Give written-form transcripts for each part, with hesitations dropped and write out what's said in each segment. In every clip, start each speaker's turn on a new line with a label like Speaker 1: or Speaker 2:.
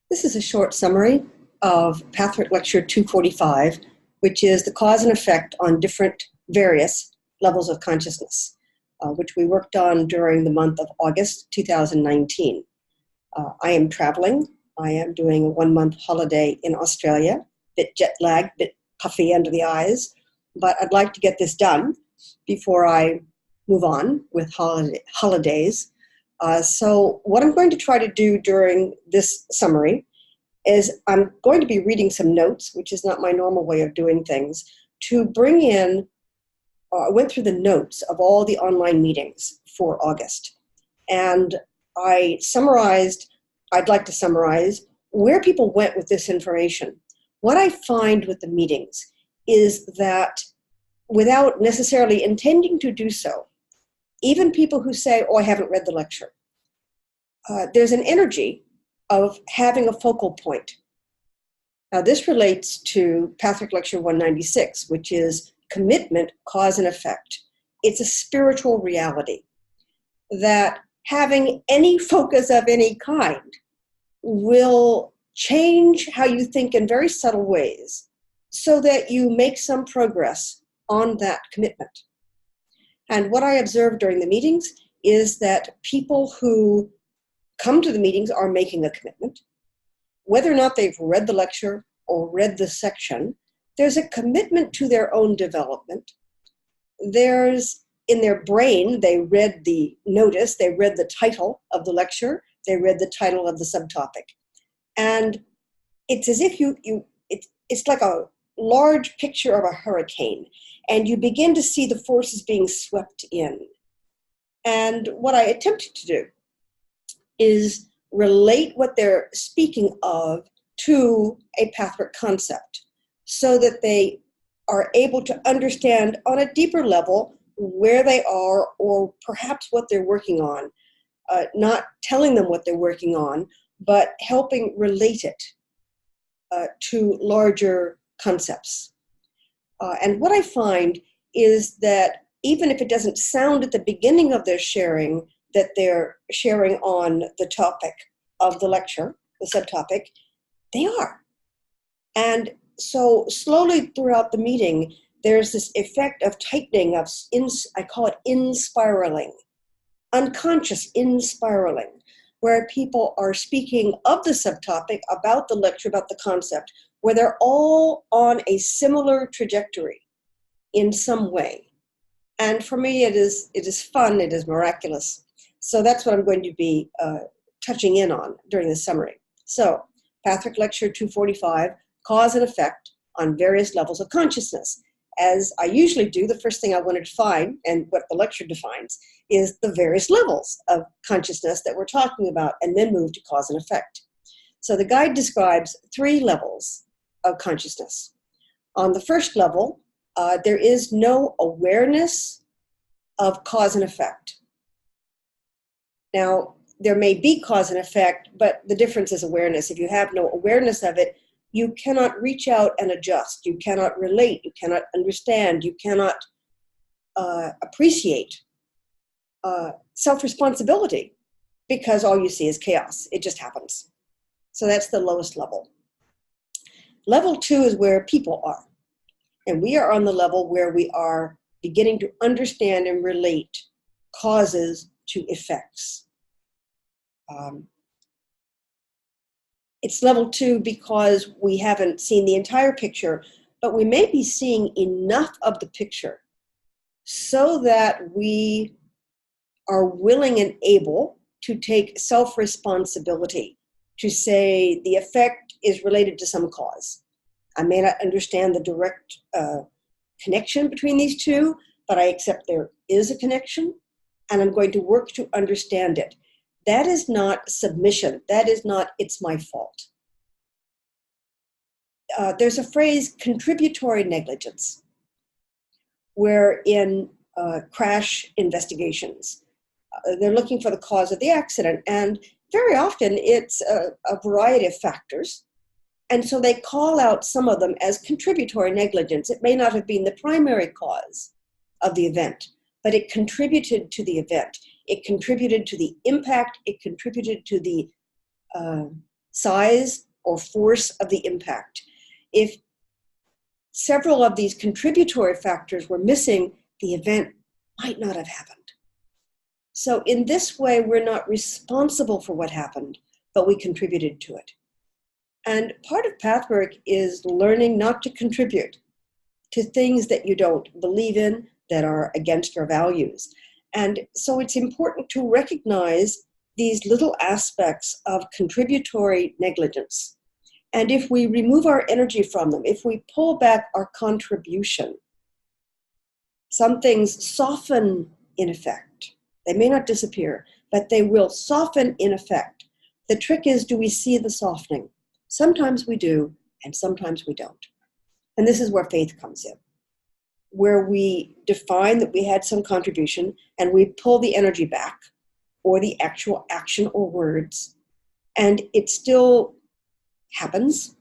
Speaker 1: This is a short summary of Pathwork Lecture 245, which is the cause and effect on different various levels of consciousness, which we worked on during the month of August 2019. I am traveling. I am doing a 1-month holiday in Australia, bit jet lagged, bit puffy under the eyes, but I'd like to get this done before I move on with holidays. So what I'm going to try to do during this summary is I'm going to be reading some notes, which is not my normal way of doing things, to bring in, I went through the notes of all the online meetings for August. And I'd like to summarize where people went with this information. What I find with the meetings is that without necessarily intending to do so, even people who say, oh, I haven't read the lecture, there's an energy of having a focal point. Now, this relates to Pathwork Lecture 196, which is commitment, cause, and effect. It's a spiritual reality that having any focus of any kind will change how you think in very subtle ways so that you make some progress on that commitment. And what I observed during the meetings is that people who come to the meetings are making a commitment. Whether or not they've read the lecture or read the section, there's a commitment to their own development. There's, in their brain, they read the notice, they read the title of the lecture, they read the title of the subtopic. And it's as if it's like a large picture of a hurricane, and you begin to see the forces being swept in. And what I attempted to do is relate what they're speaking of to a pathwork concept so that they are able to understand on a deeper level where they are or perhaps what they're working on, not telling them what they're working on, but helping relate it to larger concepts. And what I find is that even if it doesn't sound at the beginning of their sharing that they're sharing on the topic of the lecture, the subtopic, they are. And so slowly throughout the meeting, there's this effect of tightening, I call it in-spiraling, unconscious in-spiraling, where people are speaking of the subtopic, about the lecture, about the concept, where they're all on a similar trajectory in some way. And for me, it is fun, it is miraculous. So that's what I'm going to be touching in on during this summary. So, Pathwork Lecture 245, Cause and Effect on Various Levels of Consciousness. As I usually do, the first thing I want to define, and what the lecture defines, is the various levels of consciousness that we're talking about, and then move to cause and effect. So the guide describes 3 levels of consciousness. On the first level, there is no awareness of cause and effect. Now, there may be cause and effect, but the difference is awareness. If you have no awareness of it, you cannot reach out and adjust. You cannot relate. You cannot understand. You cannot appreciate self-responsibility because all you see is chaos. It just happens. So that's the lowest level. Level 2 is where people are. And we are on the level where we are beginning to understand and relate causes to effects. It's level 2 because we haven't seen the entire picture, but we may be seeing enough of the picture so that we are willing and able to take self-responsibility, to say the effect is related to some cause. I may not understand the direct connection between these two, but I accept there is a connection, and I'm going to work to understand it. That is not submission. That is not, it's my fault. There's a phrase, contributory negligence, where in crash investigations, they're looking for the cause of the accident. And very often it's a variety of factors. And so they call out some of them as contributory negligence. It may not have been the primary cause of the event, but it contributed to the event. It contributed to the impact. It contributed to the size or force of the impact. If several of these contributory factors were missing, the event might not have happened. So in this way, we're not responsible for what happened, but we contributed to it. And part of Pathwork is learning not to contribute to things that you don't believe in, that are against your values. And so it's important to recognize these little aspects of contributory negligence. And if we remove our energy from them, if we pull back our contribution, some things soften in effect. They may not disappear, but they will soften in effect. The trick is, do we see the softening? Sometimes we do, and sometimes we don't. And this is where faith comes in, where we define that we had some contribution and we pull the energy back, or the actual action or words, and it still happens.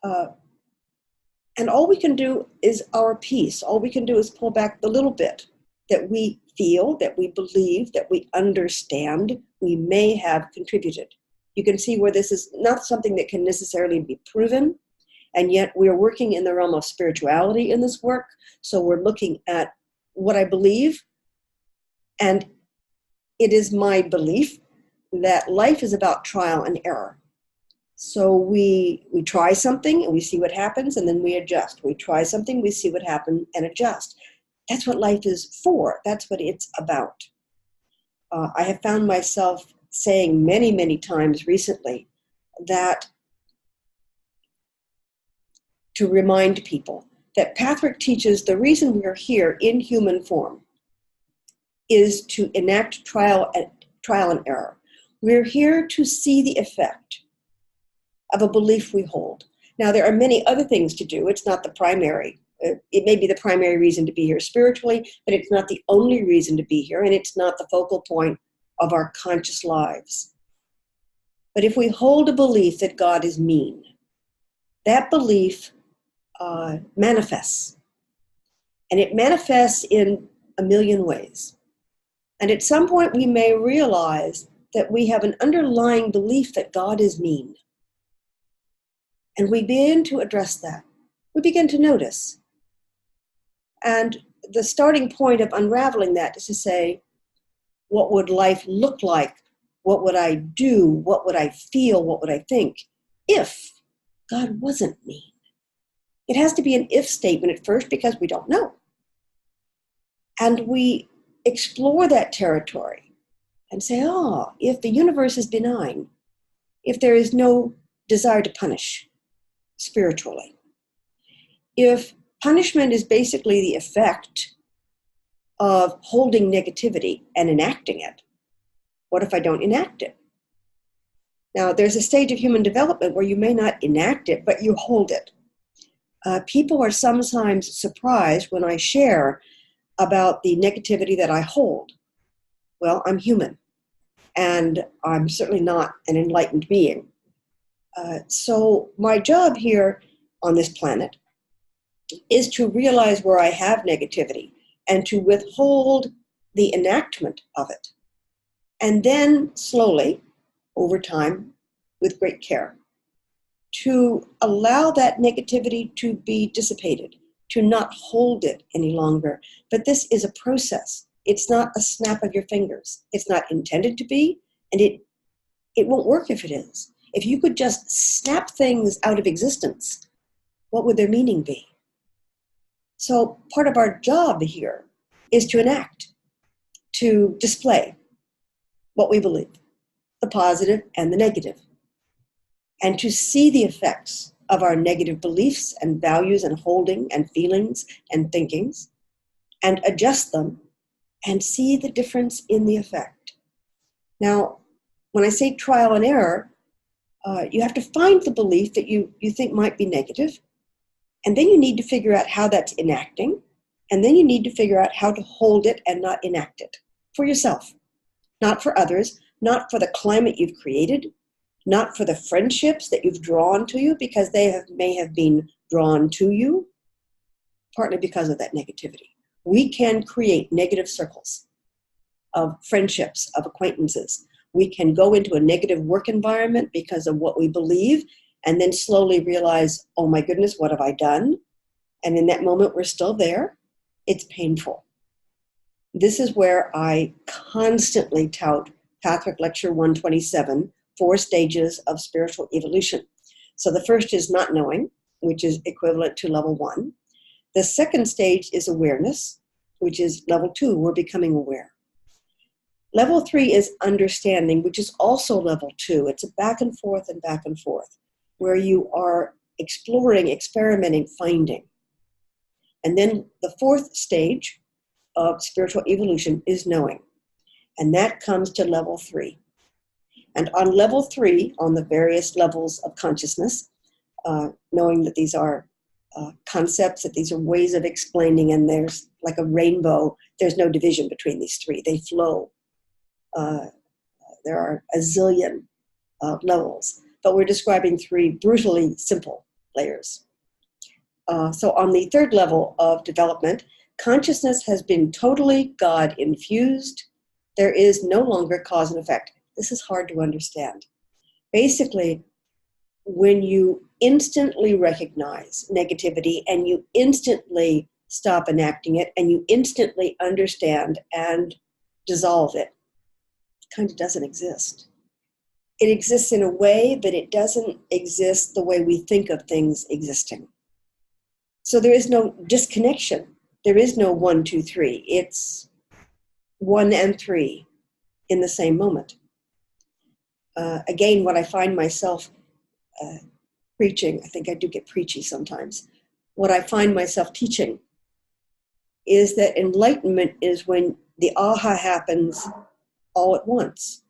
Speaker 1: And all we can do is our piece. All we can do is pull back the little bit that we feel, that we believe, that we understand we may have contributed. You can see where this is not something that can necessarily be proven, and yet we're working in the realm of spirituality in this work. So we're looking at what I believe, and it is my belief that life is about trial and error. So we try something and we see what happens, and then we adjust. We try something, we see what happens and adjust. That's what life is for. That's what it's about. I have found myself saying many, many times recently that to remind people that Pathwork teaches the reason we are here in human form is to enact trial and error. We're here to see the effect of a belief we hold. Now, there are many other things to do. It's not the primary. It may be the primary reason to be here spiritually, but it's not the only reason to be here, and it's not the focal point of our conscious lives. But if we hold a belief that God is mean, that belief manifests. And it manifests in a million ways. And at some point we may realize that we have an underlying belief that God is mean. And we begin to address that. We begin to notice. And the starting point of unraveling that is to say, what would life look like? What would I do? What would I feel? What would I think if God wasn't mean? It has to be an if statement at first because we don't know. And we explore that territory and say, if the universe is benign, if there is no desire to punish spiritually, if punishment is basically the effect of holding negativity and enacting it, what if I don't enact it? Now, there's a stage of human development where you may not enact it, but you hold it. People are sometimes surprised when I share about the negativity that I hold. Well, I'm human, and I'm certainly not an enlightened being. So my job here on this planet is to realize where I have negativity and to withhold the enactment of it. And then slowly, over time, with great care, to allow that negativity to be dissipated, to not hold it any longer. But this is a process. It's not a snap of your fingers. It's not intended to be, and it won't work if it is. If you could just snap things out of existence, what would their meaning be? So part of our job here is to enact, to display what we believe, the positive and the negative, and to see the effects of our negative beliefs and values and holding and feelings and thinkings, and adjust them and see the difference in the effect. Now, when I say trial and error, you have to find the belief that you think might be negative, and then you need to figure out how that's enacting, and then you need to figure out how to hold it and not enact it for yourself, not for others, not for the climate you've created, not for the friendships that you've drawn to you because they may have been drawn to you, partly because of that negativity. We can create negative circles of friendships, of acquaintances, We can go into a negative work environment because of what we believe, and then slowly realize, oh my goodness, what have I done? And in that moment, we're still there. It's painful. This is where I constantly tout Pathwork Lecture 127, 4 stages of spiritual evolution. So the first is not knowing, which is equivalent to level 1. The second stage is awareness, which is level 2, we're becoming aware. Level 3 is understanding, which is also level 2. It's a back and forth, where you are exploring, experimenting, finding. And then the 4th stage of spiritual evolution is knowing. And that comes to level 3. And on level 3, on the various levels of consciousness, knowing that these are concepts, that these are ways of explaining, and there's like a rainbow, there's no division between these 3. They flow. There are a zillion levels, but we're describing 3 brutally simple layers. So on the 3rd level of development, consciousness has been totally God-infused. There is no longer cause and effect. This is hard to understand. Basically, when you instantly recognize negativity and you instantly stop enacting it and you instantly understand and dissolve it, it kind of doesn't exist. It exists in a way, but it doesn't exist the way we think of things existing. So there is no disconnection. There is no 1, 2, 3. It's 1 and 3 in the same moment. Again, what I find myself preaching, I think I do get preachy sometimes, what I find myself teaching is that enlightenment is when the aha happens all at once.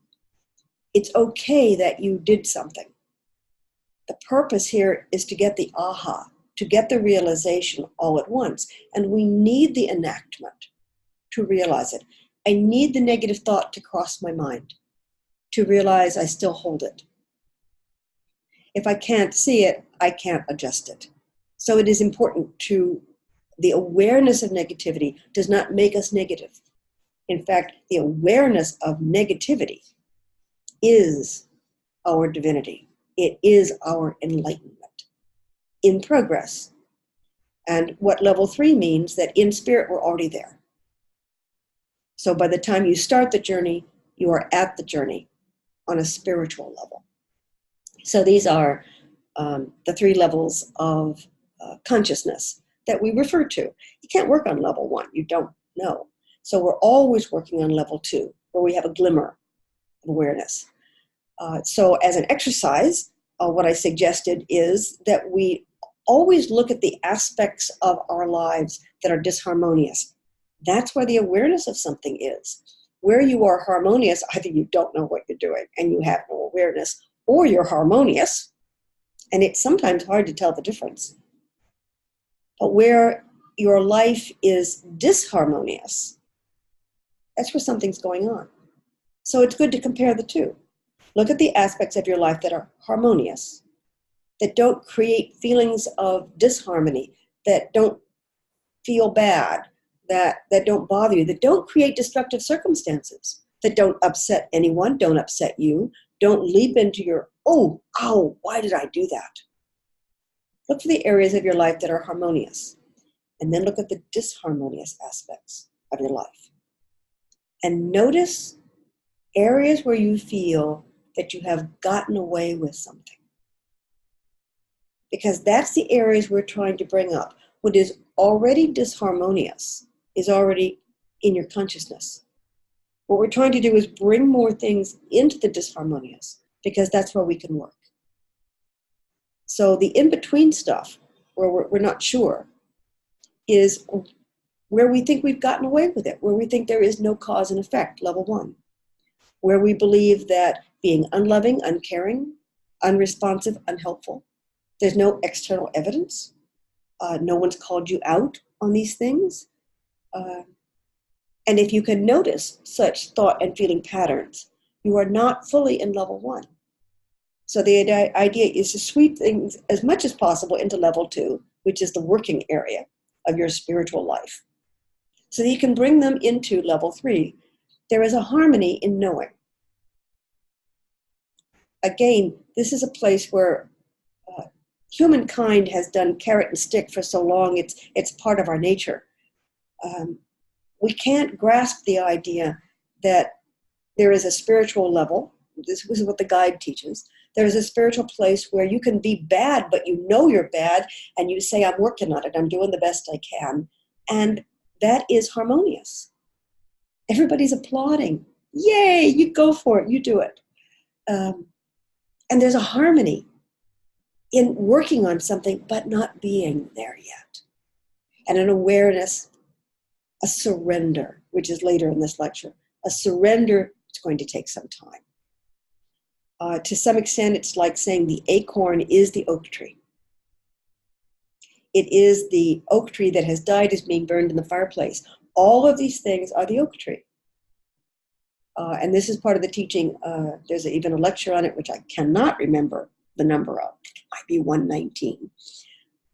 Speaker 1: It's okay that you did something. The purpose here is to get the aha, to get the realization all at once. And we need the enactment to realize it. I need the negative thought to cross my mind, to realize I still hold it. If I can't see it, I can't adjust it. So it is important to, the awareness of negativity does not make us negative. In fact, the awareness of negativity is our divinity. It is our enlightenment in progress. And what level 3 means, that in spirit we're already there. So by the time you start the journey, you are at the journey on a spiritual level. So these are the 3 levels of consciousness that we refer to. You can't work on level 1, you don't know. So we're always working on level 2, where we have a glimmer of awareness. So as an exercise, what I suggested is that we always look at the aspects of our lives that are disharmonious. That's where the awareness of something is. Where you are harmonious, either you don't know what you're doing and you have no awareness, or you're harmonious, and it's sometimes hard to tell the difference. But where your life is disharmonious, that's where something's going on. So it's good to compare the 2. Look at the aspects of your life that are harmonious, that don't create feelings of disharmony, that don't feel bad, that don't bother you, that don't create destructive circumstances, that don't upset anyone, don't upset you, don't leap into your, oh, ow, why did I do that? Look for the areas of your life that are harmonious, and then look at the disharmonious aspects of your life. And notice areas where you feel that you have gotten away with something. Because that's the areas we're trying to bring up. What is already disharmonious is already in your consciousness. What we're trying to do is bring more things into the disharmonious, because that's where we can work. So the in-between stuff, where we're not sure, is where we think we've gotten away with it, where we think there is no cause and effect, level 1. Where we believe that being unloving, uncaring, unresponsive, unhelpful, there's no external evidence. No one's called you out on these things. And if you can notice such thought and feeling patterns, you are not fully in level 1. So the idea is to sweep things as much as possible into level 2, which is the working area of your spiritual life, so that you can bring them into level 3. There is a harmony in knowing. again, this is a place where humankind has done carrot and stick for so long, it's part of our nature. We can't grasp the idea that there is a spiritual level. This is what the guide teaches. There is a spiritual place where you can be bad, but you know you're bad, and you say, I'm working on it, I'm doing the best I can. And that is harmonious. Everybody's applauding. Yay, you go for it, you do it. And there's a harmony in working on something, but not being there yet. And an awareness, a surrender, which is later in this lecture. A surrender, it's going to take some time. To some extent, it's like saying the acorn is the oak tree. It is the oak tree that has died, is being burned in the fireplace. All of these things are the oak tree. And this is part of the teaching. There's even a lecture on it, which I cannot remember the number of. It might be 119,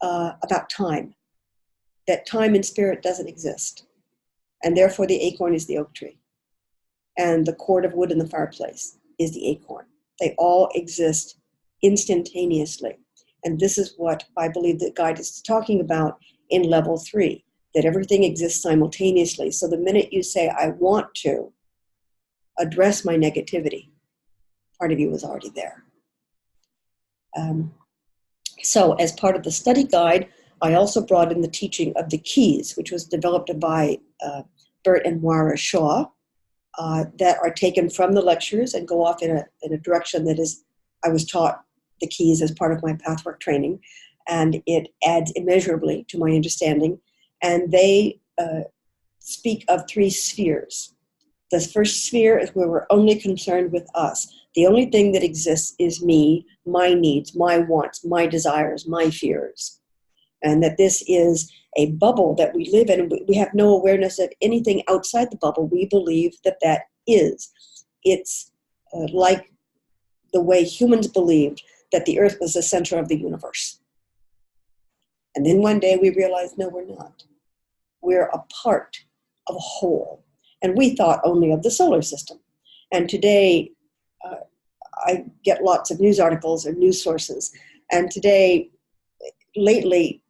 Speaker 1: about time. That time in spirit doesn't exist. And therefore the acorn is the oak tree. And the cord of wood in the fireplace is the acorn. They all exist instantaneously. And this is what I believe the guide is talking about in level 3, that everything exists simultaneously. So the minute you say, I want to address my negativity, part of you is already there. So as part of the study guide, I also brought in the teaching of the keys, which was developed by Bert and Moira Shaw, that are taken from the lectures and go off in a direction that is, I was taught the keys as part of my Pathwork training, and it adds immeasurably to my understanding. And they speak of 3 spheres. The first sphere is where we're only concerned with us. The only thing that exists is me, my needs, my wants, my desires, my fears. And that this is a bubble that we live in. We have no awareness of anything outside the bubble. We believe that that is. It's like the way humans believed that the earth was the center of the universe. And then one day we realized, no, we're not. We're a part of a whole. And we thought only of the solar system. And today, I get lots of news articles and news sources. And today, lately,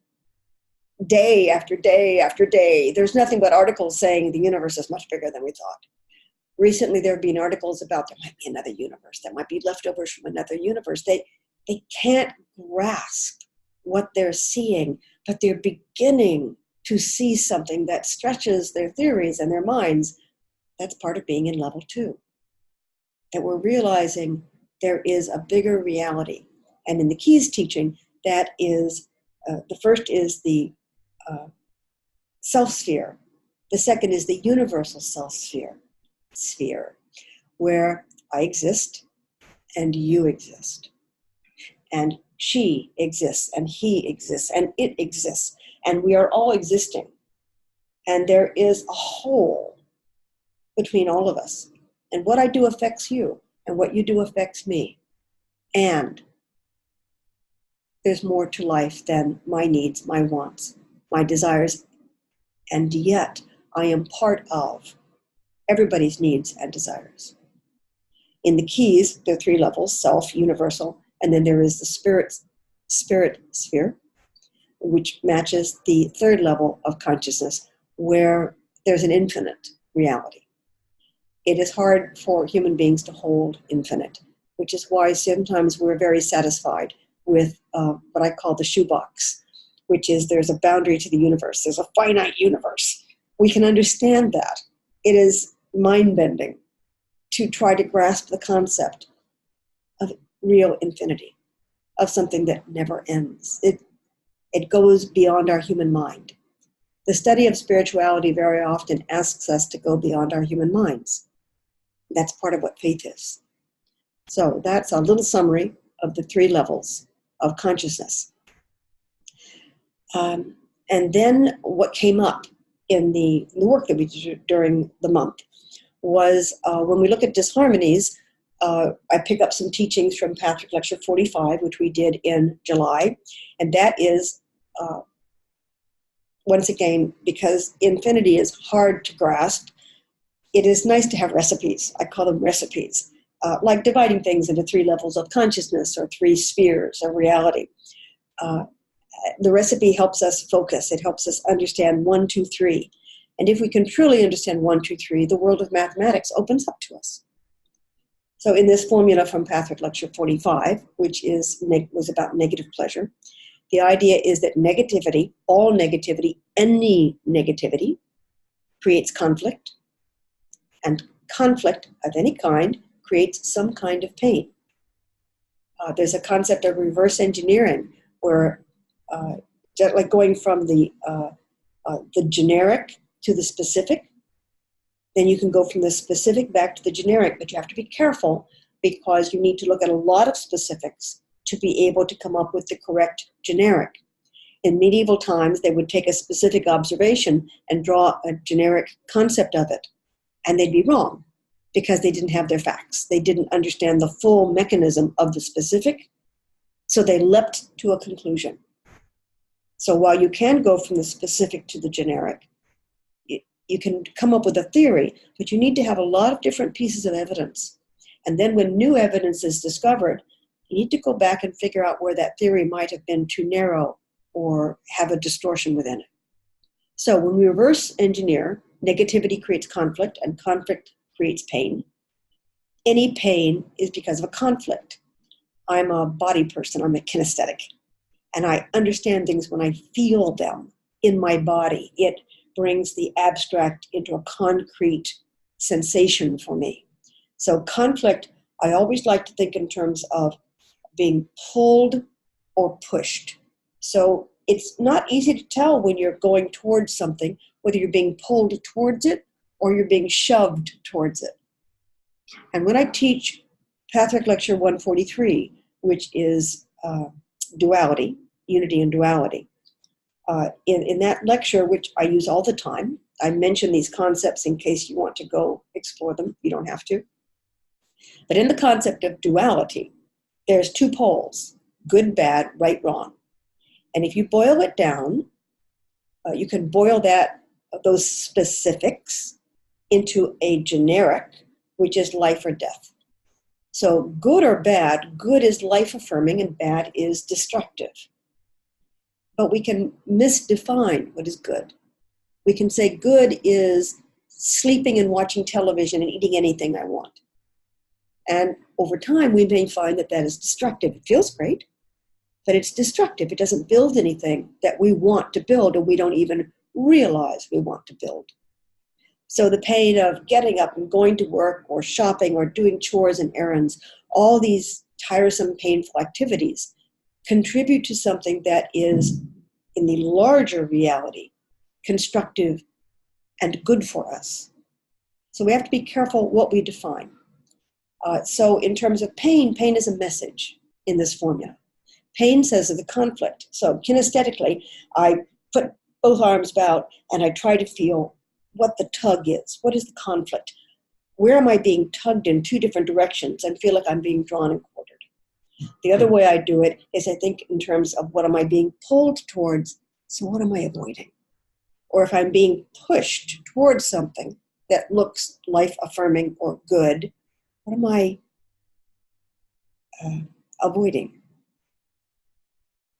Speaker 1: day after day after day, there's nothing but articles saying the universe is much bigger than we thought. Recently, there have been articles about there might be another universe. There might be leftovers from another universe. They can't grasp what they're seeing, but they're beginning to see something that stretches their theories and their minds. That's part of being in level 2. That we're realizing there is a bigger reality. And in the keys teaching, that is, the first is the self-sphere. The second is the universal self-sphere, where I exist and you exist. And she exists and he exists and it exists. And we are all existing. And there is a whole between all of us. And what I do affects you, and what you do affects me. And there's more to life than my needs, my wants, my desires. And yet, I am part of everybody's needs and desires. In the keys, there are 3 levels: self, universal, and then there is the spirit sphere, which matches the 3rd level of consciousness, where there's an infinite reality. It is hard for human beings to hold infinite, which is why sometimes we're very satisfied with what I call the shoebox, which is there's a boundary to the universe. There's a finite universe. We can understand that. It is mind-bending to try to grasp the concept of real infinity, of something that never ends. It goes beyond our human mind. The study of spirituality very often asks us to go beyond our human minds. That's part of what faith is. So that's a little summary of the 3 levels of consciousness. And then what came up in the work that we did during the month was when we look at disharmonies, I pick up some teachings from Pathwork Lecture 45, which we did in July. And that is, once again, because infinity is hard to grasp, it is nice to have recipes. I call them recipes. like dividing things into 3 levels of consciousness or 3 spheres of reality. The recipe helps us focus. It helps us understand 1, 2, 3. And if we can truly understand 1, 2, 3, the world of mathematics opens up to us. So in this formula from Pathwork Lecture 45, which was about negative pleasure, the idea is that negativity, all negativity, any negativity, creates conflict. And conflict of any kind creates some kind of pain. There's a concept of reverse engineering where just like going from the generic to the specific, then you can go from the specific back to the generic, but you have to be careful because you need to look at a lot of specifics to be able to come up with the correct generic. In medieval times, they would take a specific observation and draw a generic concept of it, and they'd be wrong because they didn't have their facts. They didn't understand the full mechanism of the specific, so they leapt to a conclusion. So while you can go from the specific to the generic, you can come up with a theory, but you need to have a lot of different pieces of evidence. And then when new evidence is discovered, you need to go back and figure out where that theory might have been too narrow or have a distortion within it. So when we reverse engineer, negativity creates conflict and conflict creates pain. Any pain is because of a conflict. I'm a body person, I'm a kinesthetic, and I understand things when I feel them in my body. It brings the abstract into a concrete sensation for me. So conflict, I always like to think in terms of being pulled or pushed. So it's not easy to tell when you're going towards something, whether you're being pulled towards it or you're being shoved towards it. And when I teach Pathwork Lecture 143, which is duality, unity and duality, in that lecture, which I use all the time, I mention these concepts in case you want to go explore them. You don't have to. But in the concept of duality, there's 2 poles, good, bad, right, wrong. And if you boil it down, you can boil those specifics into a generic, which is life or death. So good or bad, good is life-affirming and bad is destructive. But we can misdefine what is good. We can say good is sleeping and watching television and eating anything I want. And over time, we may find that is destructive. It feels great, but it's destructive. It doesn't build anything that we want to build, and we don't even realize we want to build. So the pain of getting up and going to work or shopping or doing chores and errands, all these tiresome, painful activities contribute to something that is, in the larger reality, constructive and good for us. So we have to be careful what we define. So in terms of pain, pain is a message in this formula. Pain says of the conflict. So kinesthetically, I put both arms out and I try to feel what the tug is. What is the conflict? Where am I being tugged in 2 different directions and feel like I'm being drawn and quartered? The other way I do it is I think in terms of what am I being pulled towards, so what am I avoiding? Or if I'm being pushed towards something that looks life-affirming or good, what am I avoiding?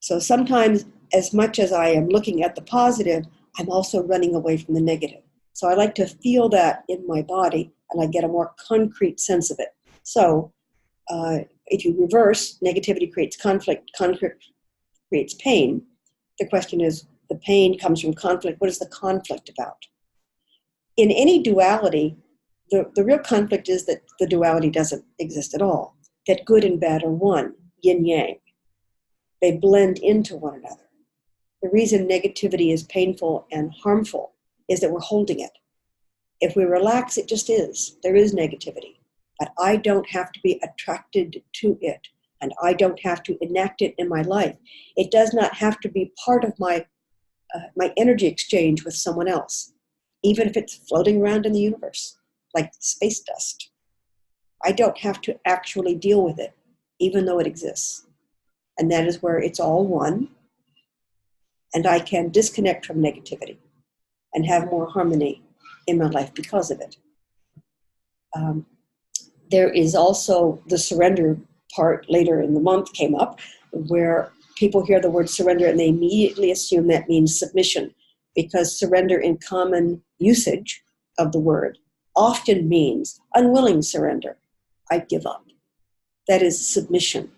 Speaker 1: So sometimes, as much as I am looking at the positive, I'm also running away from the negative. So I like to feel that in my body, and I get a more concrete sense of it. So if you reverse, negativity creates conflict creates pain. The question is, the pain comes from conflict. What is the conflict about? In any duality, the real conflict is that the duality doesn't exist at all, that good and bad are one, yin-yang. They blend into one another. The reason negativity is painful and harmful is that we're holding it. If we relax, it just is. There is negativity. But I don't have to be attracted to it, and I don't have to enact it in my life. It does not have to be part of my energy exchange with someone else, even if it's floating around in the universe, like space dust. I don't have to actually deal with it, even though it exists. And that is where it's all one, and I can disconnect from negativity and have more harmony in my life because of it. There is also the surrender part later in the month came up, where people hear the word surrender and they immediately assume that means submission, because surrender in common usage of the word often means unwilling surrender. I give up. That is submission.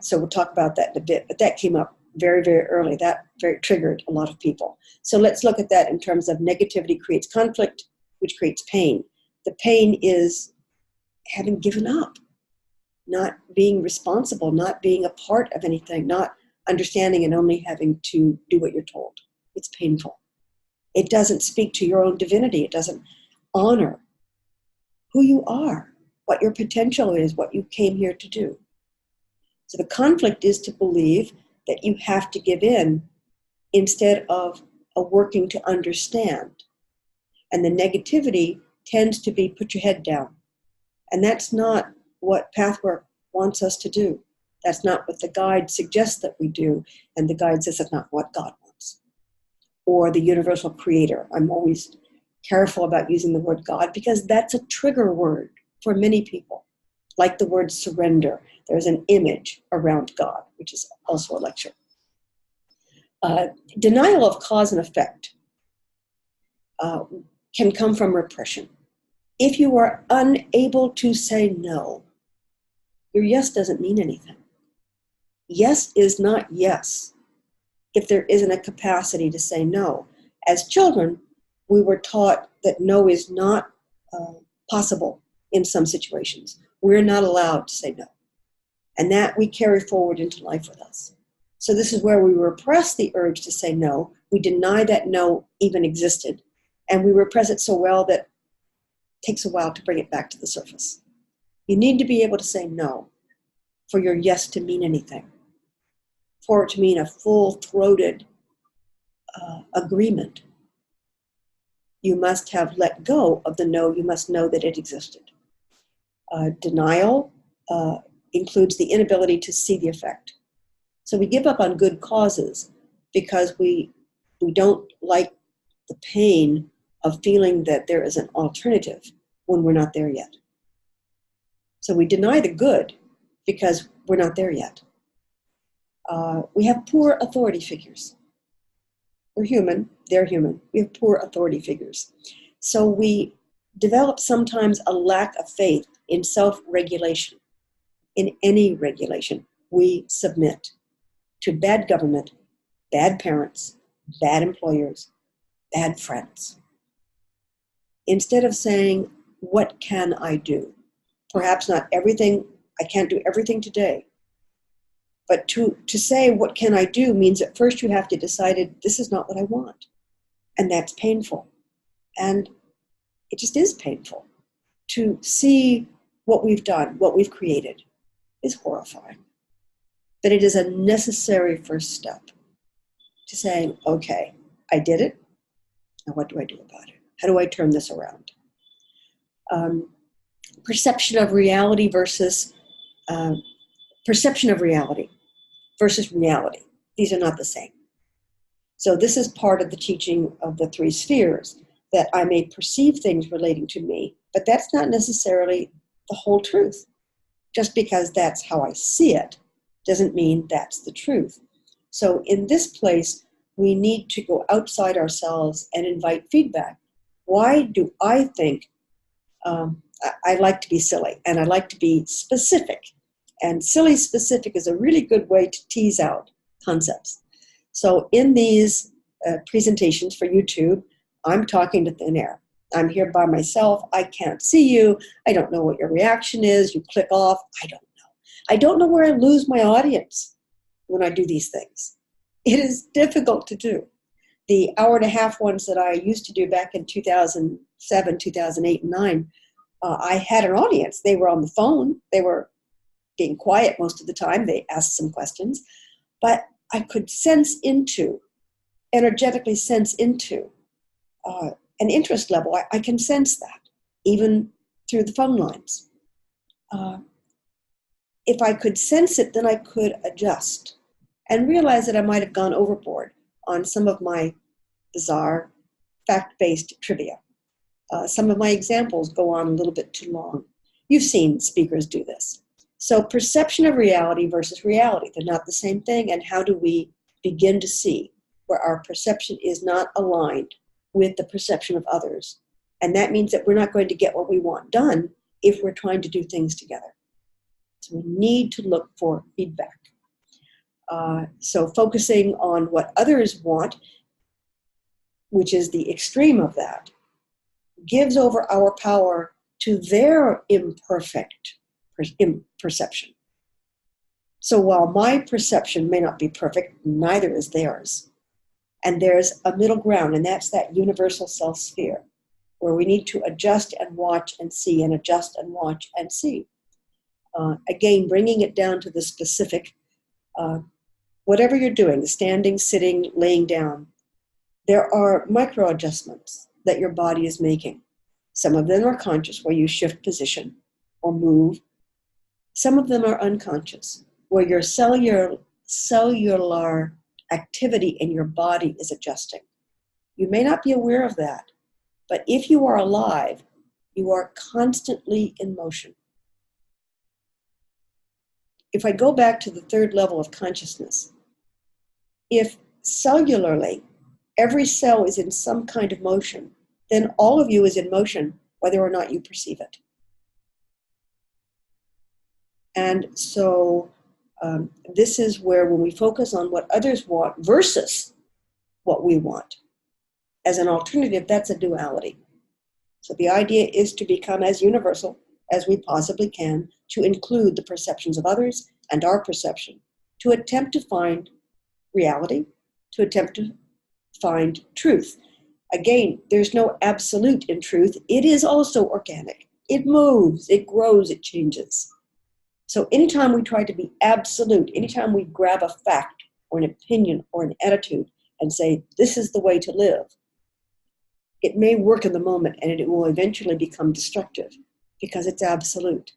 Speaker 1: So we'll talk about that in a bit, but that came up very, very early. That very triggered a lot of people. So let's look at that in terms of negativity creates conflict, which creates pain. The pain is having given up, not being responsible, not being a part of anything, not understanding and only having to do what you're told. It's painful. It doesn't speak to your own divinity. It doesn't honor who you are, what your potential is, what you came here to do. So the conflict is to believe that you have to give in instead of working to understand. And the negativity tends to be put your head down. And that's not what Pathwork wants us to do. That's not what the guide suggests that we do. And the guide says that's not what God wants. Or the universal creator. I'm always careful about using the word God because that's a trigger word for many people. Like the word surrender, there's an image around God, which is also a lecture. Denial of cause and effect can come from repression. If you are unable to say no, your yes doesn't mean anything. Yes is not yes if there isn't a capacity to say no. As children, we were taught that no is not possible in some situations. We're not allowed to say no. And that we carry forward into life with us. So this is where we repress the urge to say no. We deny that no even existed. And we repress it so well that it takes a while to bring it back to the surface. You need to be able to say no for your yes to mean anything, for it to mean a full-throated agreement. You must have let go of the no. You must know that it existed. Denial includes the inability to see the effect. So we give up on good causes because we don't like the pain of feeling that there is an alternative when we're not there yet. So we deny the good because we're not there yet. We have poor authority figures. We're human, they're human. We have poor authority figures. So we develop sometimes a lack of faith in self-regulation. In any regulation, we submit to bad government, bad parents, bad employers, bad friends. Instead of saying, what can I do? Perhaps not everything, I can't do everything today. But to say, what can I do, means at first you have to decide, this is not what I want. And that's painful. And it just is painful. To see what we've done, what we've created, is horrifying. But it is a necessary first step to saying, okay, I did it. Now what do I do about it? How do I turn this around? Perception of reality versus reality. These are not the same. So this is part of the teaching of the three spheres, that I may perceive things relating to me, but that's not necessarily the whole truth. Just because that's how I see it doesn't mean that's the truth. So in this place, we need to go outside ourselves and invite feedback. Why do I think I like to be silly and I like to be specific? And silly specific is a really good way to tease out concepts. So in these presentations for YouTube, I'm talking to thin air. I'm here by myself. I can't see you. I don't know what your reaction is. You click off. I don't know. I don't know where I lose my audience when I do these things. It is difficult to do. The hour-and-a-half ones that I used to do back in 2007, 2008, and 2009, I had an audience. They were on the phone. They were being quiet most of the time. They asked some questions. But I could energetically sense into an interest level. I can sense that, even through the phone lines. If I could sense it, then I could adjust and realize that I might have gone overboard on some of my bizarre fact-based trivia. Some of my examples go on a little bit too long. You've seen speakers do this. So perception of reality versus reality, they're not the same thing. And how do we begin to see where our perception is not aligned with the perception of others? And that means that we're not going to get what we want done if we're trying to do things together. So we need to look for feedback. So focusing on what others want, which is the extreme of that, gives over our power to their imperfect perception. So while my perception may not be perfect, neither is theirs. And there's a middle ground, and that's that universal self-sphere, where we need to adjust and watch and see, and adjust and watch and see. Again, bringing it down to the specific, whatever you're doing, standing, sitting, laying down, there are micro adjustments that your body is making. Some of them are conscious, where you shift position or move. Some of them are unconscious, where your cellular activity in your body is adjusting. You may not be aware of that, but if you are alive, you are constantly in motion. If I go back to the third level of consciousness, if cellularly every cell is in some kind of motion, then all of you is in motion, whether or not you perceive it. And so this is where, when we focus on what others want versus what we want, as an alternative, that's a duality. So the idea is to become as universal as we possibly can, to include the perceptions of others and our perception, to attempt to find reality, to attempt to find truth. Again, there's no absolute in truth. It is also organic. It moves, it grows, it changes. So anytime we try to be absolute, anytime we grab a fact or an opinion or an attitude and say, this is the way to live, it may work in the moment, and it will eventually become destructive because it's absolute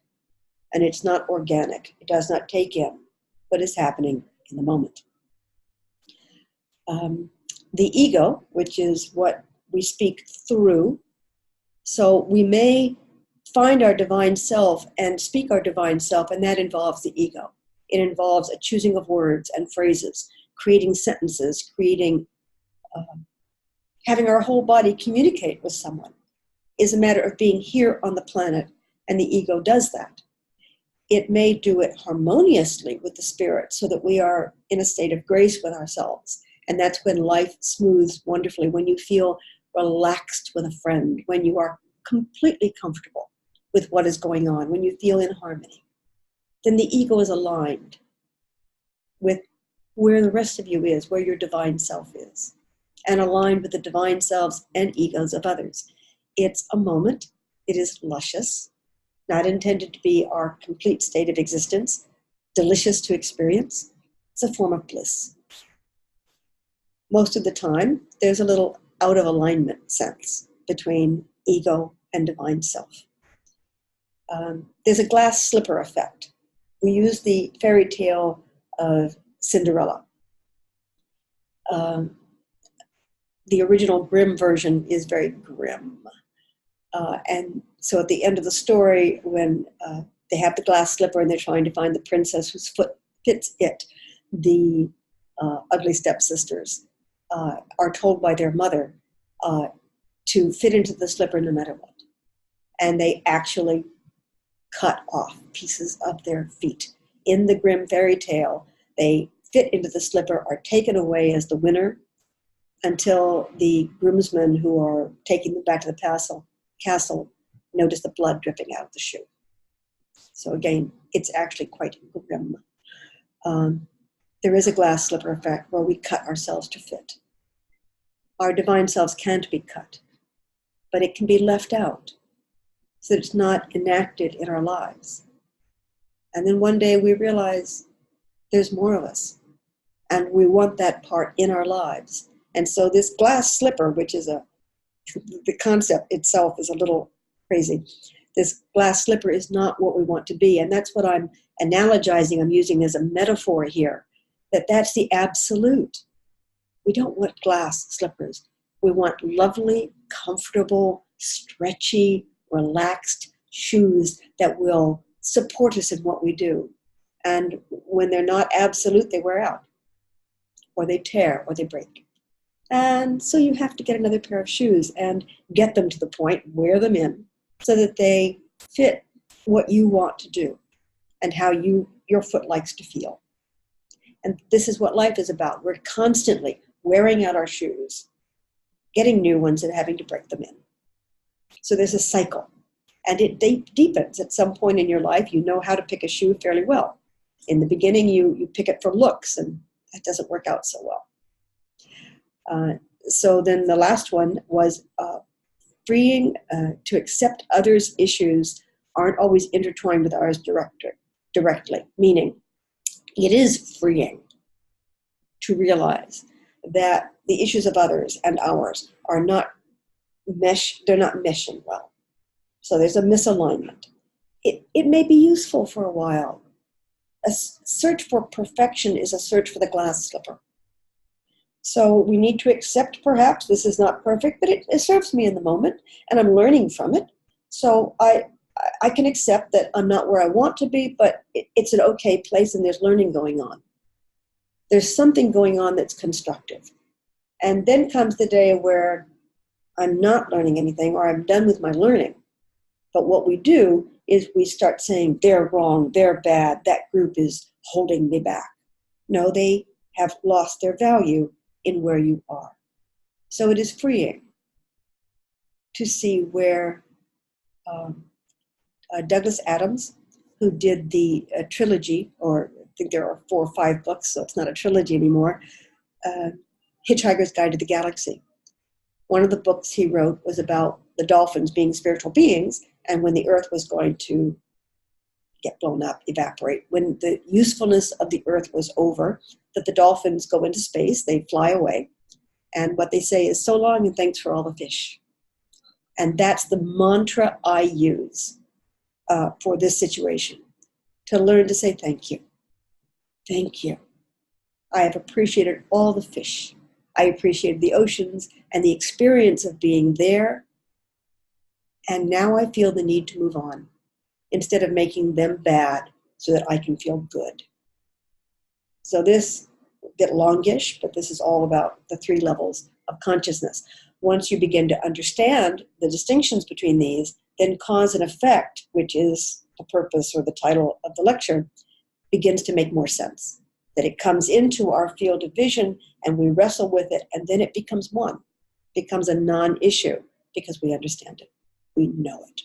Speaker 1: and it's not organic. It does not take in what is happening in the moment. The ego, which is what we speak through, so we may find our divine self and speak our divine self, and that involves the ego. It involves a choosing of words and phrases, creating sentences, having our whole body communicate with someone is a matter of being here on the planet, and the ego does that. It may do it harmoniously with the spirit so that we are in a state of grace with ourselves. And that's when life smooths wonderfully, when you feel relaxed with a friend, when you are completely comfortable with what is going on, when you feel in harmony. Then the ego is aligned with where the rest of you is, where your divine self is, and aligned with the divine selves and egos of others. It's a moment. It is luscious, not intended to be our complete state of existence, delicious to experience. It's a form of bliss. Most of the time, there's a little out of alignment sense between ego and divine self. There's a glass slipper effect. We use the fairy tale of Cinderella. The original Grimm version is very grim. And so at the end of the story, when they have the glass slipper and they're trying to find the princess whose foot fits it, the ugly stepsisters are told by their mother to fit into the slipper no matter what. And they actually cut off pieces of their feet. In the Grimm fairy tale, they fit into the slipper, are taken away as the winner, until the groomsmen who are taking them back to the castle notice the blood dripping out of the shoe. So again, it's actually quite grim. There is a glass slipper effect where we cut ourselves to fit. Our divine selves can't be cut, but it can be left out so that it's not enacted in our lives. And then one day we realize there's more of us, and we want that part in our lives. And so this glass slipper, which is the concept itself is a little crazy. This glass slipper is not what we want to be. And that's what I'm analogizing, I'm using as a metaphor here, that's the absolute. We don't want glass slippers. We want lovely, comfortable, stretchy, relaxed, shoes that will support us in what we do. And when they're not absolute, they wear out, or they tear, or they break. And so you have to get another pair of shoes and get them to the point, wear them in, so that they fit what you want to do and how your foot likes to feel. And this is what life is about. We're constantly wearing out our shoes, getting new ones, and having to break them in. So there's a cycle. And it deepens at some point in your life. You know how to pick a shoe fairly well. In the beginning, you pick it for looks, and that doesn't work out so well. So then the last one was freeing to accept others' issues aren't always intertwined with ours directly, meaning it is freeing to realize that the issues of others and ours are not they're not meshing well. So there's a misalignment. It may be useful for a while. A search for perfection is a search for the glass slipper. So we need to accept, perhaps, this is not perfect, but it serves me in the moment, and I'm learning from it. So I can accept that I'm not where I want to be, but it's an okay place, and there's learning going on. There's something going on that's constructive. And then comes the day where I'm not learning anything, or I'm done with my learning. But what we do is we start saying, they're wrong, they're bad, that group is holding me back. No, they have lost their value in where you are. So it is freeing to see where Douglas Adams, who did the trilogy, or I think there are 4 or 5 books, so it's not a trilogy anymore, Hitchhiker's Guide to the Galaxy. One of the books he wrote was about the dolphins being spiritual beings, and when the earth was going to get blown up, evaporate, when the usefulness of the earth was over, that the dolphins go into space, they fly away, and what they say is, so long and thanks for all the fish. And that's the mantra I use for this situation, to learn to say thank you. Thank you. I have appreciated all the fish. I appreciated the oceans and the experience of being there. And now I feel the need to move on, instead of making them bad so that I can feel good. So this, a bit longish, but this is all about the 3 levels of consciousness. Once you begin to understand the distinctions between these, then cause and effect, which is the purpose or the title of the lecture, begins to make more sense. That it comes into our field of vision and we wrestle with it, and then it becomes one, becomes a non-issue because we understand it, we know it.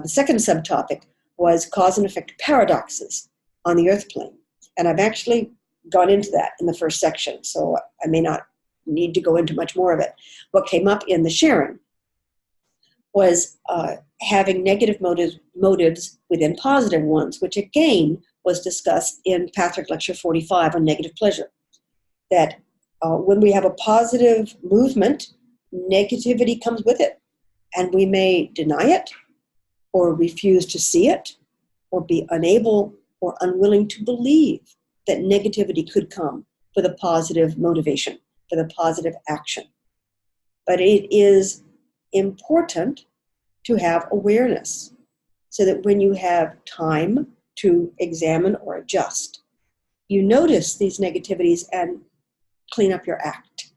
Speaker 1: The second subtopic was cause and effect paradoxes on the earth plane. And I've actually gone into that in the first section, so I may not need to go into much more of it. What came up in the sharing was having negative motives within positive ones, which again was discussed in Pathwork Lecture 45 on negative pleasure. That when we have a positive movement, negativity comes with it. And we may deny it, or refuse to see it, or be unable or unwilling to believe that negativity could come with a positive motivation, with a positive action. But it is important to have awareness so that when you have time to examine or adjust, you notice these negativities and clean up your act.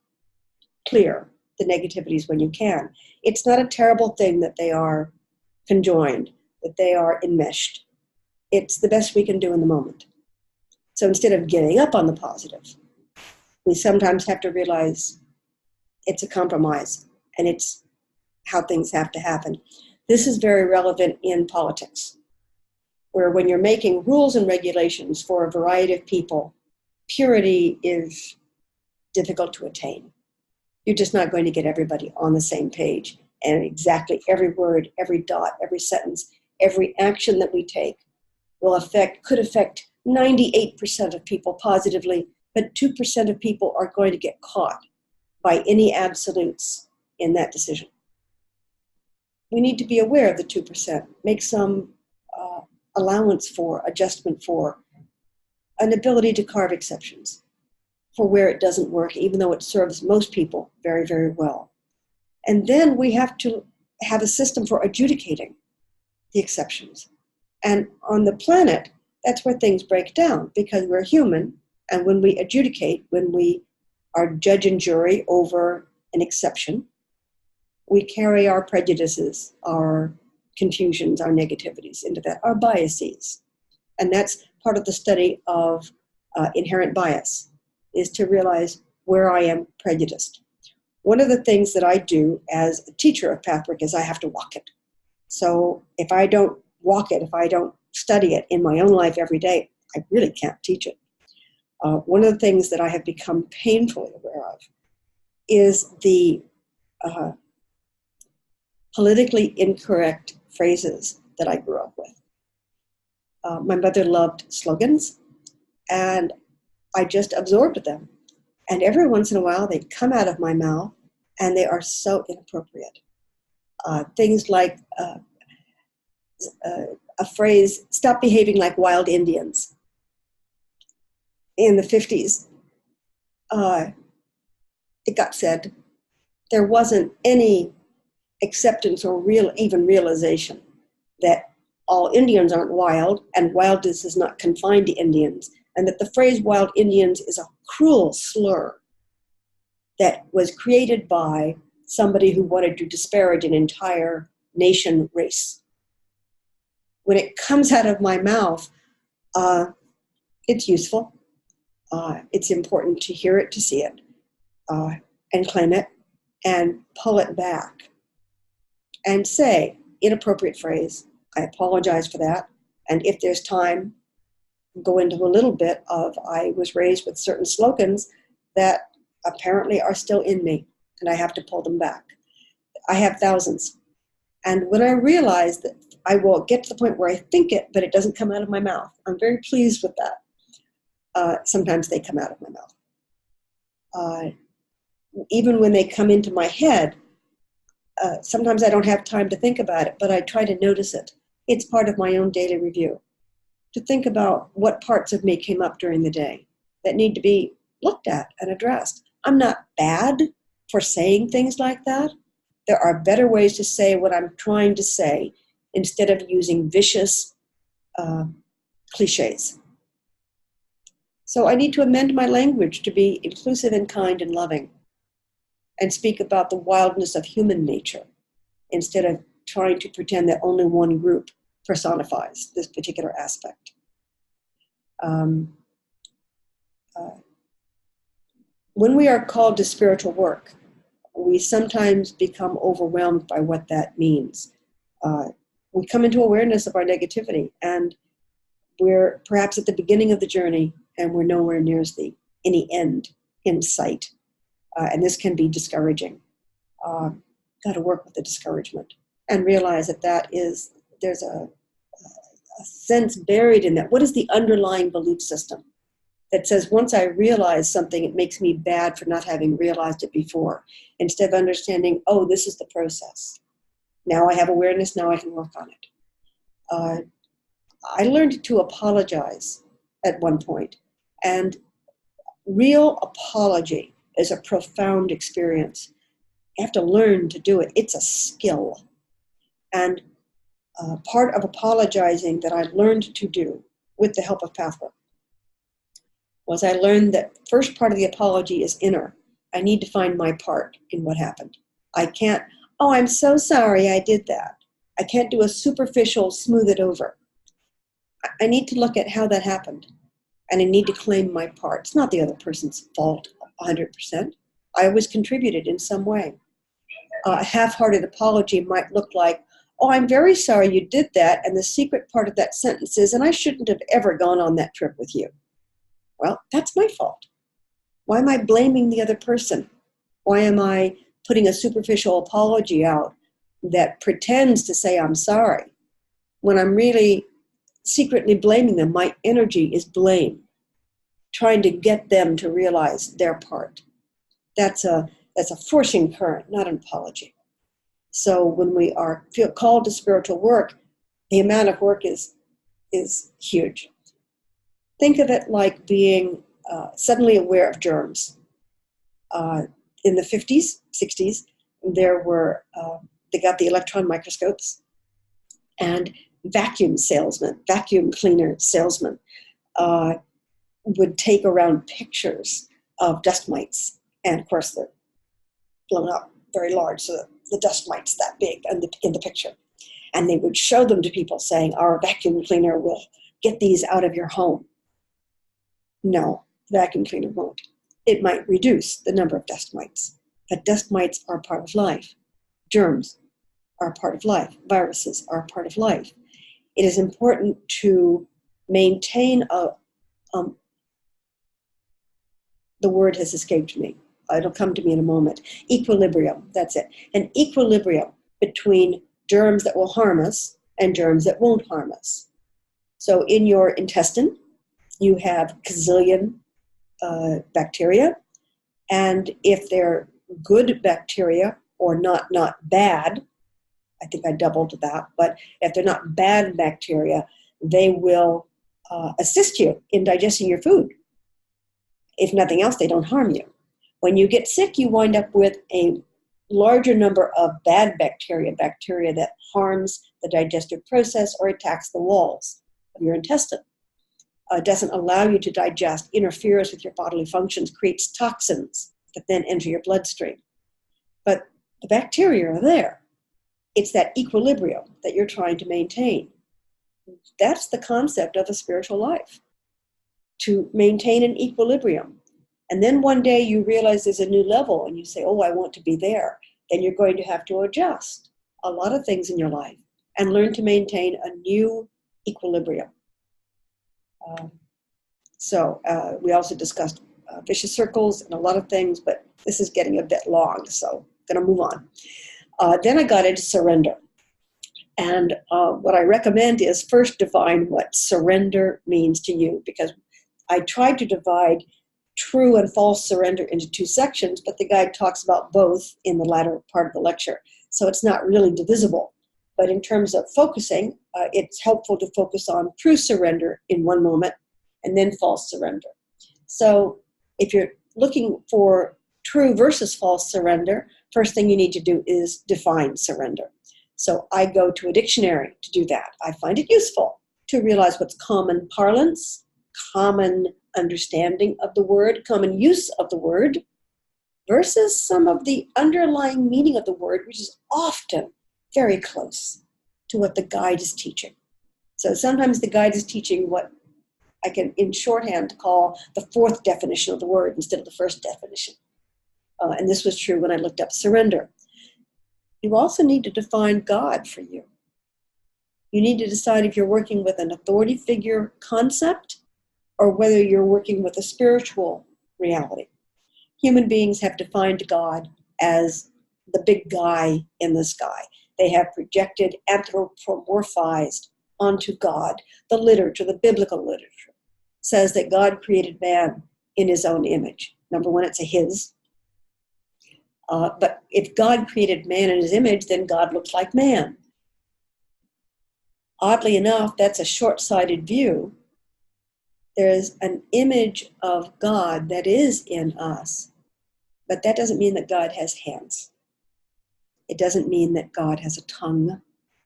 Speaker 1: Clear the negativities when you can. It's not a terrible thing that they are conjoined, that they are enmeshed. It's the best we can do in the moment. So instead of giving up on the positive, we sometimes have to realize it's a compromise and it's how things have to happen. This is very relevant in politics, where when you're making rules and regulations for a variety of people, purity is difficult to attain. You're just not going to get everybody on the same page. And exactly every word, every dot, every sentence, every action that we take could affect 98% of people positively, but 2% of people are going to get caught by any absolutes in that decision. We need to be aware of the 2%, make some allowance for, adjustment for, an ability to carve exceptions for where it doesn't work, even though it serves most people very, very well. And then we have to have a system for adjudicating the exceptions. And on the planet, that's where things break down, because we're human, and when we adjudicate, when we are judge and jury over an exception, we carry our prejudices, our confusions, our negativities into that, our biases. And that's part of the study of inherent bias, is to realize where I am prejudiced. One of the things that I do as a teacher of Pathwork is I have to walk it. So if I don't walk it, if I don't study it in my own life every day, I really can't teach it. One of the things that I have become painfully aware of is the politically incorrect phrases that I grew up with. My mother loved slogans, and I just absorbed them. And every once in a while, they come out of my mouth, and they are so inappropriate. Things like a phrase, "Stop behaving like wild Indians." In the 50s, it got said. There wasn't any acceptance or even realization that all Indians aren't wild, and wildness is not confined to Indians, and that the phrase wild Indians is a cruel slur that was created by somebody who wanted to disparage an entire nation race. When it comes out of my mouth, it's useful. It's important to hear it, to see it, and claim it, and pull it back, and say, inappropriate phrase, I apologize for that. And if there's time, go into a little bit of, I was raised with certain slogans that apparently are still in me, and I have to pull them back. I have thousands. And when I realize that I will get to the point where I think it, but it doesn't come out of my mouth, I'm very pleased with that. Sometimes they come out of my mouth. Even when they come into my head, sometimes I don't have time to think about it, but I try to notice it. It's part of my own daily review, to think about what parts of me came up during the day that need to be looked at and addressed. I'm not bad for saying things like that. There are better ways to say what I'm trying to say instead of using vicious cliches. So I need to amend my language to be inclusive and kind and loving, and speak about the wildness of human nature instead of trying to pretend that only one group personifies this particular aspect. When we are called to spiritual work, we sometimes become overwhelmed by what that means. We come into awareness of our negativity, and we're perhaps at the beginning of the journey, and we're nowhere near any end in sight. And this can be discouraging. Got to work with the discouragement and realize that there's a sense buried in that. What is the underlying belief system that says once I realize something, it makes me bad for not having realized it before, instead of understanding, oh, this is the process. Now I have awareness, now I can work on it. I learned to apologize at one point, and real apology is a profound experience. You have to learn to do it. It's a skill. And part of apologizing that I learned to do with the help of Pathwork was I learned that first part of the apology is inner. I need to find my part in what happened. I can't, oh, I'm so sorry I did that. I can't do a superficial smooth it over. I need to look at how that happened, and I need to claim my part. It's not the other person's fault 100%. I always contributed in some way. A half-hearted apology might look like, oh, I'm very sorry you did that, and the secret part of that sentence is, and I shouldn't have ever gone on that trip with you. Well, that's my fault. Why am I blaming the other person? Why am I putting a superficial apology out that pretends to say I'm sorry when I'm really secretly blaming them? My energy is blame, trying to get them to realize their part. That's a forcing current, not an apology. So when we feel called to spiritual work, the amount of work is huge. Think of it like being suddenly aware of germs. In the 50s, 60s, they got the electron microscopes, and vacuum cleaner salesman would take around pictures of dust mites. And of course, they're blown up very large, so that the dust mites that big in the picture. And they would show them to people saying, our vacuum cleaner will get these out of your home. No, the vacuum cleaner won't. It might reduce the number of dust mites, but dust mites are part of life. Germs are part of life. Viruses are part of life. It is important to maintain the word has escaped me. It'll come to me in a moment. Equilibrium, that's it. An equilibrium between germs that will harm us and germs that won't harm us. So in your intestine, you have gazillion bacteria, and if they're good bacteria or not bad, I think I doubled that, but if they're not bad bacteria, they will assist you in digesting your food. If nothing else, they don't harm you. When you get sick, you wind up with a larger number of bad bacteria that harms the digestive process or attacks the walls of your intestine. Doesn't allow you to digest, interferes with your bodily functions, creates toxins that then enter your bloodstream. But the bacteria are there. It's that equilibrium that you're trying to maintain. That's the concept of a spiritual life, to maintain an equilibrium. And then one day you realize there's a new level and you say, oh, I want to be there. Then you're going to have to adjust a lot of things in your life and learn to maintain a new equilibrium. We also discussed vicious circles and a lot of things, but this is getting a bit long, so I'm going to move on. Then I got into surrender. And what I recommend is first define what surrender means to you, because I tried to divide true and false surrender into two sections, but the guide talks about both in the latter part of the lecture. So it's not really divisible. But in terms of focusing, it's helpful to focus on true surrender in one moment and then false surrender. So if you're looking for true versus false surrender, first thing you need to do is define surrender. So I go to a dictionary to do that. I find it useful to realize what's common parlance, common understanding of the word, common use of the word, versus some of the underlying meaning of the word, which is often very close to what the guide is teaching. So sometimes the guide is teaching what I can, in shorthand, call the fourth definition of the word instead of the first definition. And this was true when I looked up surrender. You also need to define God for you. You need to decide if you're working with an authority figure concept or whether you're working with a spiritual reality. Human beings have defined God as the big guy in the sky. They have projected, anthropomorphized onto God. The literature, the biblical literature, says that God created man in his own image. Number one, it's a his. But if God created man in his image, then God looks like man. Oddly enough, that's a short-sighted view. There's an image of God that is in us, but that doesn't mean that God has hands. It doesn't mean that God has a tongue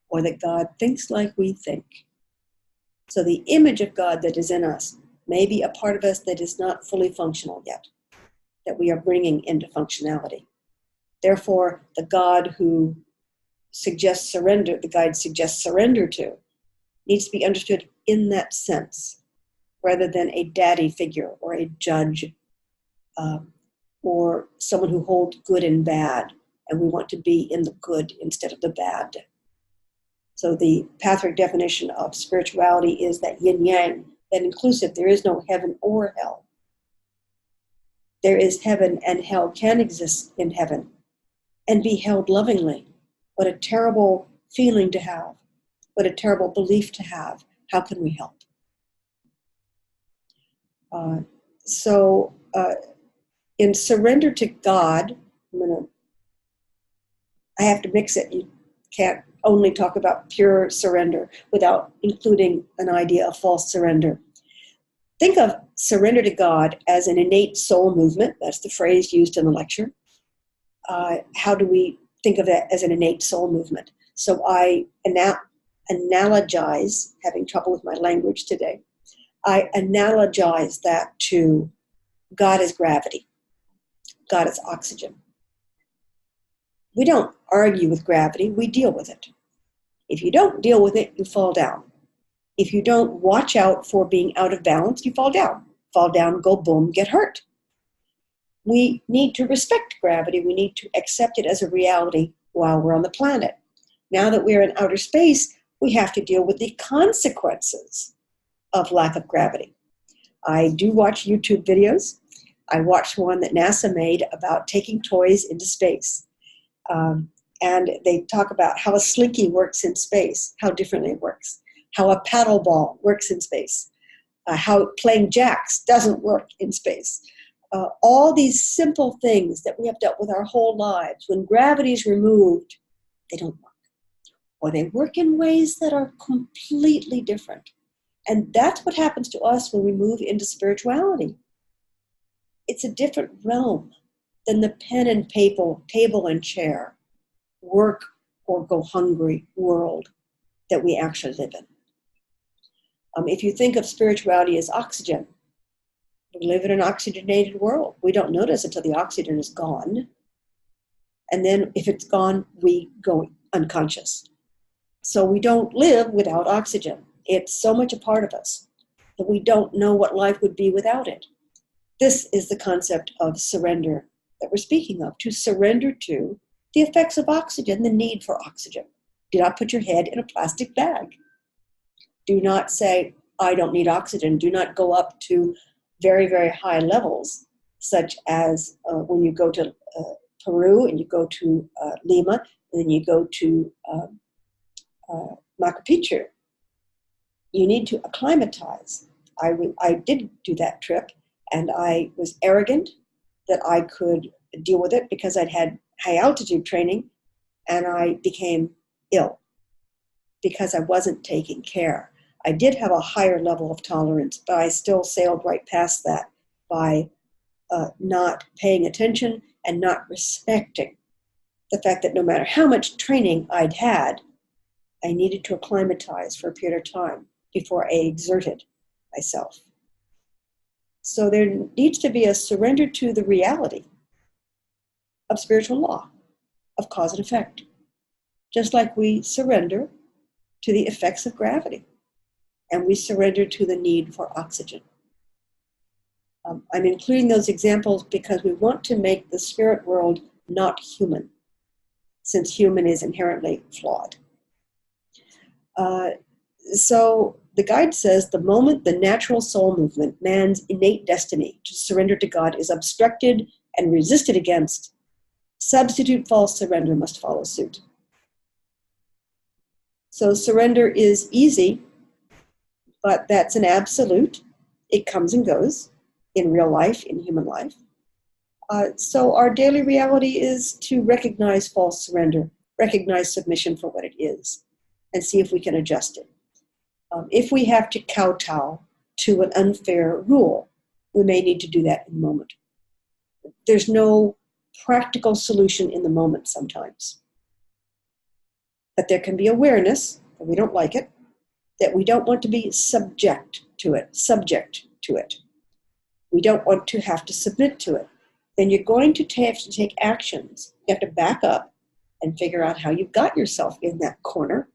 Speaker 1: or that God thinks like we think. So the image of God that is in us may be a part of us that is not fully functional yet, that we are bringing into functionality. Therefore, the God who suggests surrender, the guide suggests surrender to, needs to be understood in that sense, rather than a daddy figure or a judge or someone who holds good and bad, and we want to be in the good instead of the bad. So the Pathwork definition of spirituality is that yin-yang, that inclusive. There is no heaven or hell. There is heaven, and hell can exist in heaven and be held lovingly. What a terrible feeling to have. What a terrible belief to have. How can we help? In surrender to God, I have to mix it. You can't only talk about pure surrender without including an idea of false surrender. Think of surrender to God as an innate soul movement. That's the phrase used in the lecture. How do we think of that as an innate soul movement? So I analogize, having trouble with my language today, I analogize that to God is gravity. God is oxygen. We don't argue with gravity, we deal with it. If you don't deal with it, you fall down. If you don't watch out for being out of balance, you fall down. Fall down, go boom, get hurt. We need to respect gravity. We need to accept it as a reality while we're on the planet. Now that we're in outer space, we have to deal with the consequences of lack of gravity. I do watch YouTube videos. I watched one that NASA made about taking toys into space. And they talk about how a slinky works in space, how differently it works, how a paddle ball works in space, how playing jacks doesn't work in space. All these simple things that we have dealt with our whole lives, when gravity is removed, they don't work. Or they work in ways that are completely different. And that's what happens to us when we move into spirituality. It's a different realm than the pen and paper, table and chair, work or go hungry world that we actually live in. If you think of spirituality as oxygen, we live in an oxygenated world. We don't notice until the oxygen is gone. And then if it's gone, we go unconscious. So we don't live without oxygen. It's so much a part of us that we don't know what life would be without it. This is the concept of surrender that we're speaking of, to surrender to the effects of oxygen, the need for oxygen. Do not put your head in a plastic bag. Do not say, I don't need oxygen. Do not go up to very, very high levels, such as when you go to Peru and you go to Lima, and then you go to Machu Picchu. You need to acclimatize. I did do that trip, and I was arrogant that I could deal with it because I'd had high altitude training, and I became ill because I wasn't taking care. I did have a higher level of tolerance, but I still sailed right past that by not paying attention and not respecting the fact that no matter how much training I'd had, I needed to acclimatize for a period of time before I exerted myself. So there needs to be a surrender to the reality of spiritual law, of cause and effect, just like we surrender to the effects of gravity and we surrender to the need for oxygen. I'm including those examples because we want to make the spirit world not human, since human is inherently flawed. So the guide says, the moment the natural soul movement, man's innate destiny to surrender to God, is obstructed and resisted against, substitute false surrender must follow suit. So surrender is easy, but that's an absolute. It comes and goes in real life, in human life. So our daily reality is to recognize false surrender, recognize submission for what it is, and see if we can adjust it. If we have to kowtow to an unfair rule, we may need to do that in the moment. There's no practical solution in the moment sometimes. But there can be awareness that we don't like it, that we don't want to be subject to it. We don't want to have to submit to it. Then you're going to have to take actions. You have to back up and figure out how you've got yourself in that corner.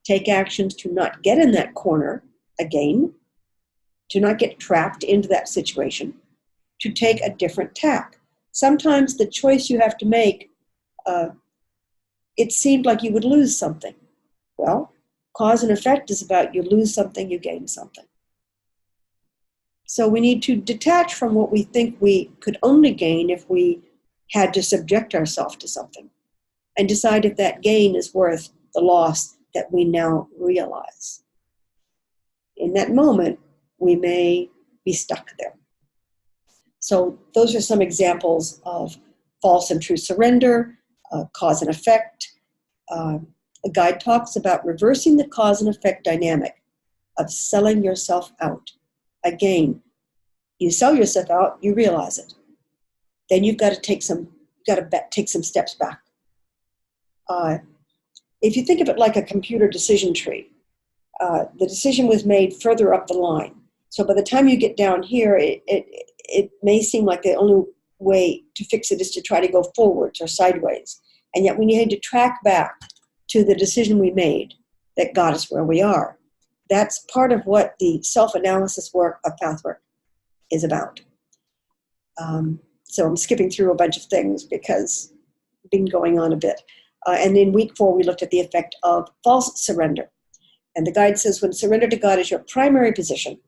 Speaker 1: Take actions to not get in that corner again, to not get trapped into that situation, to take a different tack. Sometimes the choice you have to make, it seemed like you would lose something. Well, cause and effect is about you lose something, you gain something. So we need to detach from what we think we could only gain if we had to subject ourselves to something, and decide if that gain is worth the loss that we now realize. In that moment, we may be stuck there. So those are some examples of false and true surrender, cause and effect. The guide talks about reversing the cause and effect dynamic of selling yourself out. Again, you sell yourself out, you realize it. Then you've got to take some steps back. if you think of it like a computer decision tree, the decision was made further up the line. So by the time you get down here, it may seem like the only way to fix it is to try to go forwards or sideways. And yet we need to track back to the decision we made that got us where we are. That's part of what the self-analysis work of Pathwork is about. So I'm skipping through a bunch of things because it's been going on a bit. And in week 4, we looked at the effect of false surrender. And the guide says, when surrender to God is your primary position,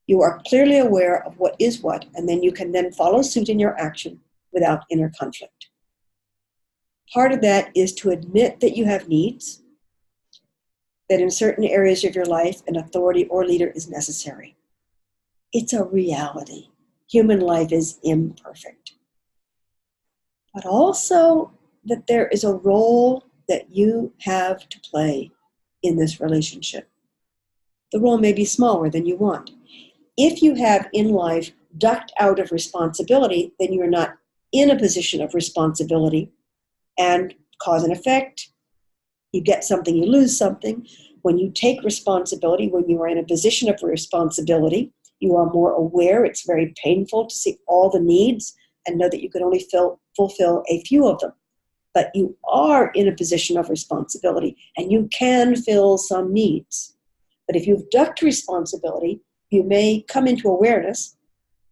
Speaker 1: you are clearly aware of what is what, and then you can then follow suit in your action without inner conflict. Part of that is to admit that you have needs, that in certain areas of your life, an authority or leader is necessary. It's a reality. Human life is imperfect. But also that there is a role that you have to play in this relationship. The role may be smaller than you want. If you have in life ducked out of responsibility, then you're not in a position of responsibility. And cause and effect, you get something, you lose something. When you take responsibility, when you are in a position of responsibility, you are more aware. It's very painful to see all the needs and know that you can only fulfill a few of them. But you are in a position of responsibility, and you can fill some needs. But if you've ducked responsibility, you may come into awareness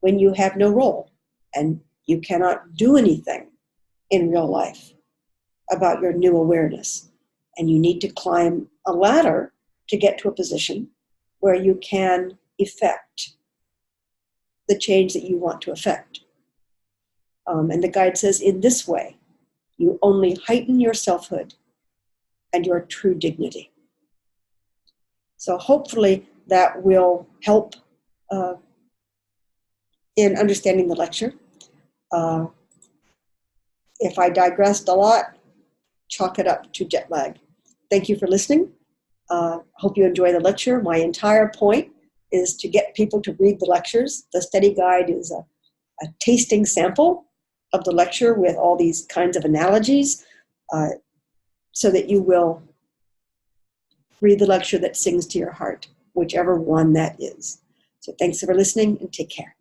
Speaker 1: when you have no role, and you cannot do anything in real life about your new awareness. And you need to climb a ladder to get to a position where you can effect the change that you want to effect. And the guide says, in this way, you only heighten your selfhood and your true dignity. So hopefully that will help in understanding the lecture. If I digressed a lot, chalk it up to jet lag. Thank you for listening. Hope you enjoy the lecture. My entire point is to get people to read the lectures. The study guide is a tasting sample of the lecture with all these kinds of analogies so that you will read the lecture that sings to your heart, whichever one that is. So thanks for listening and take care.